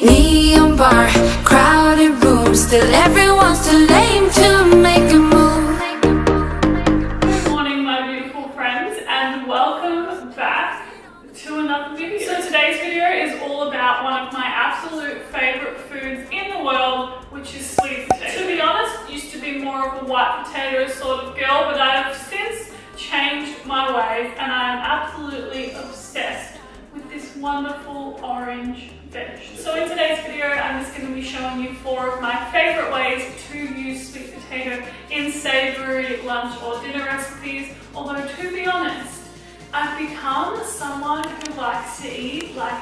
neon bar, crowded room, still everyone's too lame to make a move. Good morning, my beautiful friends, and welcome back to another video. So today's video is all about one of my absolute favorite foods in the world, which is sweet potato. To be honest, used to be more of a white potato sort of girl, but I have since changed my ways and I am absolutely obsessed with this wonderful orange veg. So in today's video, I'm just going to be showing you 4 of my favorite ways to use sweet potato in savory lunch or dinner recipes. Although to be honest, I've become someone who likes to eat like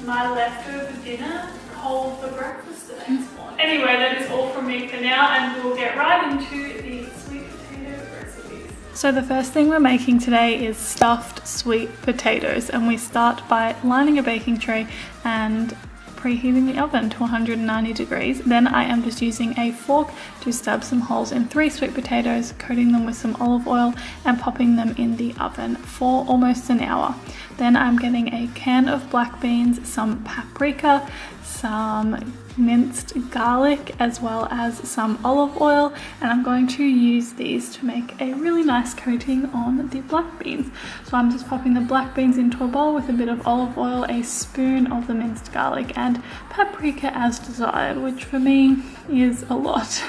my leftover dinner cold for breakfast the next morning. Anyway, that is all from me for now, and we'll get right into the sweet potato recipes. So the first thing we're making today is stuffed sweet potatoes, and we start by lining a baking tray and preheating the oven to 190 degrees. Then I am just using a fork to stab some holes in 3 sweet potatoes, coating them with some olive oil and popping them in the oven for almost an hour. Then I'm getting a can of black beans, some paprika, some minced garlic, as well as some olive oil, and I'm going to use these to make a really nice coating on the black beans. So I'm just popping the black beans into a bowl with a bit of olive oil, a spoon of the minced garlic, and paprika as desired, which for me is a lot.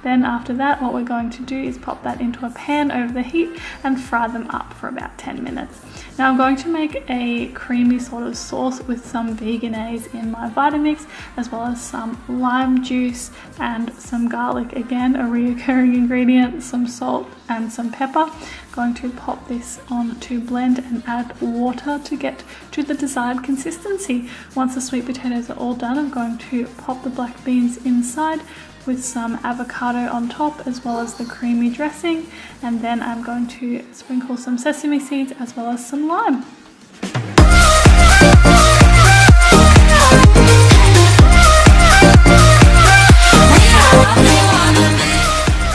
Then after that, what we're going to do is pop that into a pan over the heat and fry them up for about 10 minutes. Now I'm going to make a creamy sort of sauce with some veganese in my Vitamix, as well as some lime juice and some garlic, again a reoccurring ingredient, some salt and some pepper. Going to pop this on to blend and add water to get to the desired consistency. Once the sweet potatoes are all done, I'm going to pop the black beans inside with some avocado on top, as well as the creamy dressing, and then I'm going to sprinkle some sesame seeds as well as some lime.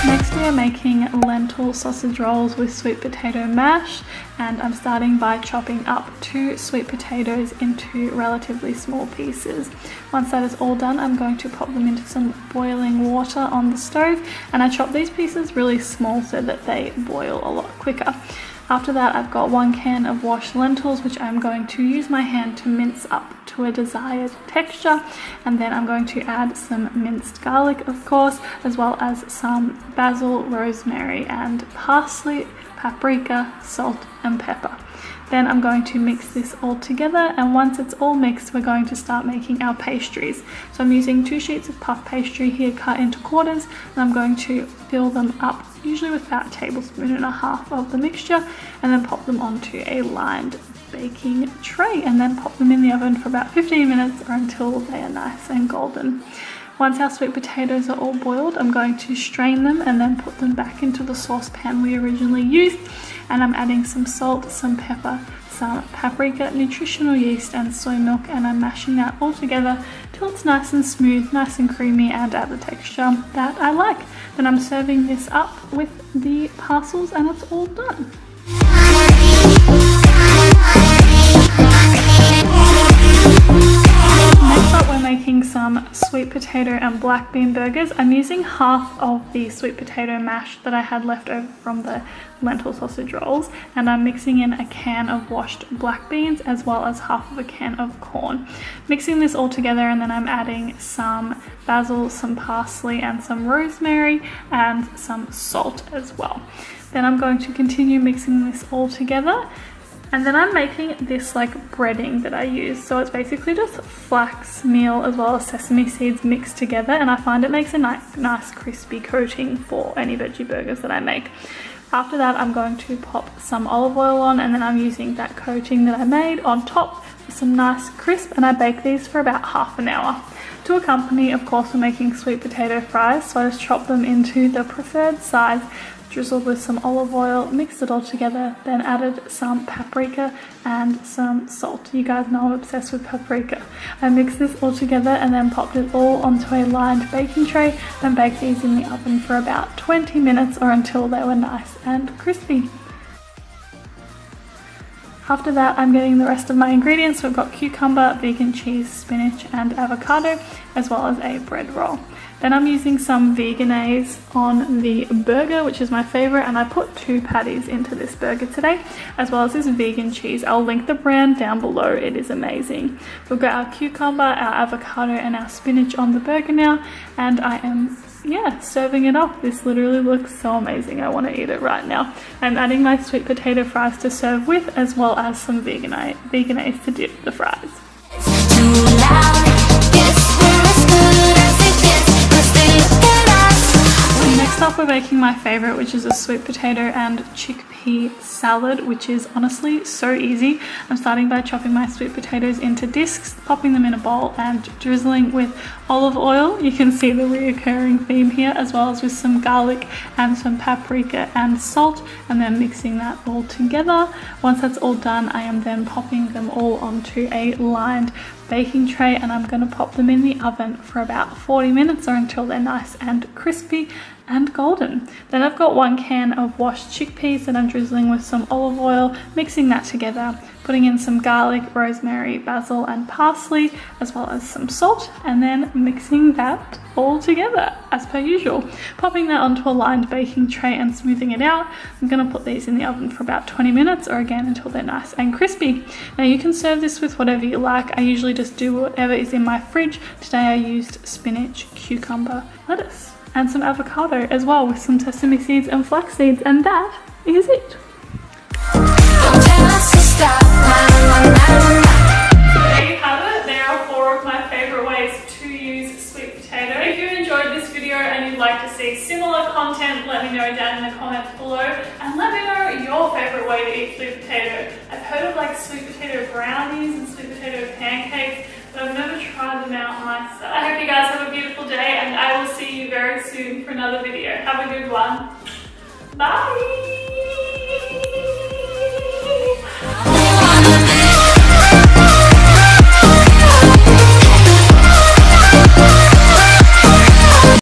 Next we are making lentil sausage rolls with sweet potato mash, and I'm starting by chopping up 2 sweet potatoes into relatively small pieces. Once that is all done, I'm going to pop them into some boiling water on the stove, and I chop these pieces really small so that they boil a lot quicker. After that, I've got 1 can of washed lentils, which I'm going to use my hand to mince up to a desired texture, and then I'm going to add some minced garlic, of course, as well as some basil, rosemary, and parsley, paprika, salt and pepper. Then I'm going to mix this all together, and once it's all mixed, we're going to start making our pastries. So I'm using 2 sheets of puff pastry here cut into quarters, and I'm going to fill them up, usually with about 1.5 tablespoons of the mixture, and then pop them onto a lined baking tray, and then pop them in the oven for about 15 minutes or until they are nice and golden. Once our sweet potatoes are all boiled, I'm going to strain them and then put them back into the saucepan we originally used, and I'm adding some salt, some pepper, some paprika, nutritional yeast and soy milk, and I'm mashing that all together till it's nice and smooth, nice and creamy, and at the texture that I like. Then I'm serving this up with the parcels, and it's all done. Next up, we're making some sweet potato and black bean burgers. I'm using half of the sweet potato mash that I had left over from the lentil sausage rolls, and I'm mixing in a can of washed black beans as well as half of a can of corn. Mixing this all together, and then I'm adding some basil, some parsley and some rosemary, and some salt as well. Then I'm going to continue mixing this all together. And then I'm making this like breading that I use. So it's basically just flax meal as well as sesame seeds mixed together, and I find it makes a nice crispy coating for any veggie burgers that I make. After that, I'm going to pop some olive oil on, and then I'm using that coating that I made on top for some nice crisp, and I bake these for about half an hour. To accompany, of course, we're making sweet potato fries, so I just chop them into the preferred size, drizzled with some olive oil, mixed it all together, then added some paprika and some salt. You guys know I'm obsessed with paprika. I mixed this all together and then popped it all onto a lined baking tray, then baked these in the oven for about 20 minutes or until they were nice and crispy. After that, I'm getting the rest of my ingredients. So we've got cucumber, vegan cheese, spinach, and avocado, as well as a bread roll. Then I'm using some veganese on the burger, which is my favorite, and I put 2 patties into this burger today, as well as this vegan cheese. I'll link the brand down below. It is amazing. We've got our cucumber, our avocado, and our spinach on the burger now, and I am serving it up. This literally looks so amazing. I want to eat it right now. I'm adding my sweet potato fries to serve with, as well as some veganese to dip the fries. Next up, we're making my favorite, which is a sweet potato and chickpea salad, which is honestly so easy. I'm starting by chopping my sweet potatoes into discs, popping them in a bowl, and drizzling with olive oil. You can see the reoccurring theme here, as well as with some garlic and some paprika and salt, and then mixing that all together. Once that's all done, I am then popping them all onto a lined baking tray, and I'm going to pop them in the oven for about 40 minutes or until they're nice and crispy and golden. Then I've got 1 can of washed chickpeas that I'm drizzling with some olive oil, mixing that together, putting in some garlic, rosemary, basil, and parsley, as well as some salt, and then mixing that all together as per usual. Popping that onto a lined baking tray and smoothing it out. I'm going to put these in the oven for about 20 minutes or again until they're nice and crispy. Now you can serve this with whatever you like. I usually just do whatever is in my fridge. Today I used spinach, cucumber, lettuce, and some avocado as well, with some sesame seeds and flax seeds, and that is it. There you have it. There are 4 of my favorite ways to use sweet potato. If you enjoyed this video and you'd like to see similar content, let me know down in the comments below, and let me know your favorite way to eat sweet potato. I've heard of like sweet potato brownies and sweet potato pancakes, but I've never tried them out myself. I hope you guys have a beautiful day, and I will see you very soon for another video. Have a good one. Bye!